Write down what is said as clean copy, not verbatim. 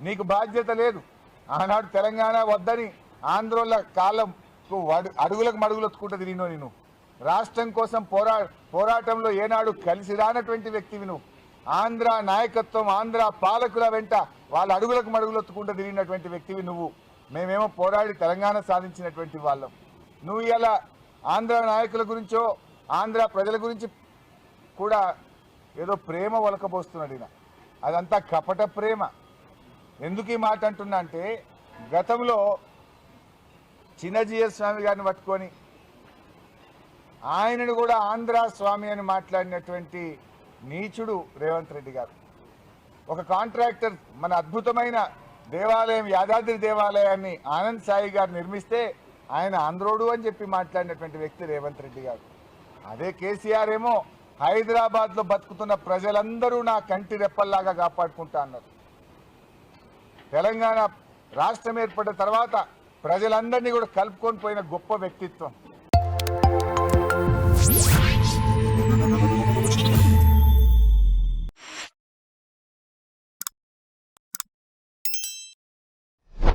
నీకు బాధ్యత లేదు. ఆనాడు తెలంగాణ వద్దని ఆంధ్రోళ్ళ కాళ్ళకు అడుగులకు మడుగులొత్తుకుంటూ తిరిగినో నేను. రాష్ట్రం కోసం పోరాటంలో ఏనాడు కలిసి రానటువంటి వ్యక్తివి నువ్వు. ఆంధ్ర నాయకత్వం, ఆంధ్ర పాలకుల వెంట వాళ్ళ అడుగులకు మడుగులొత్తుకుంటూ తిరిగినటువంటి వ్యక్తివి నువ్వు. మేమేమో పోరాడి తెలంగాణ సాధించినటువంటి వాళ్ళం. నువ్వు ఇలా ఆంధ్ర నాయకుల గురించో ఆంధ్ర ప్రజల గురించి కూడా ఏదో ప్రేమ ఒలకబోస్తున్నాడు ఈయన. అదంతా కపట ప్రేమ. ఎందుకు ఈ మాట అంటున్నా అంటే, గతంలో చిన్నజీఎస్ స్వామి గారిని పట్టుకొని ఆయనను కూడా ఆంధ్ర స్వామి అని మాట్లాడినటువంటి నీచుడు రేవంత్ రెడ్డి గారు. ఒక కాంట్రాక్టర్ మన అద్భుతమైన దేవాలయం యాదాద్రి దేవాలయాన్ని ఆనంద్ సాయి గారు నిర్మిస్తే ఆయన ఆంధ్రోడు అని చెప్పి మాట్లాడినటువంటి వ్యక్తి రేవంత్ రెడ్డి గారు. అదే కేసీఆర్ ఏమో హైదరాబాద్లో బతుకుతున్న ప్రజలందరూ నా కంటి రెప్పల్లాగా కాపాడుకుంటా అన్నారు. తెలంగాణ రాష్ట్రం ఏర్పడిన తర్వాత ప్రజలందరినీ కూడా కలుపుకొని పోయిన గొప్ప వ్యక్తిత్వం.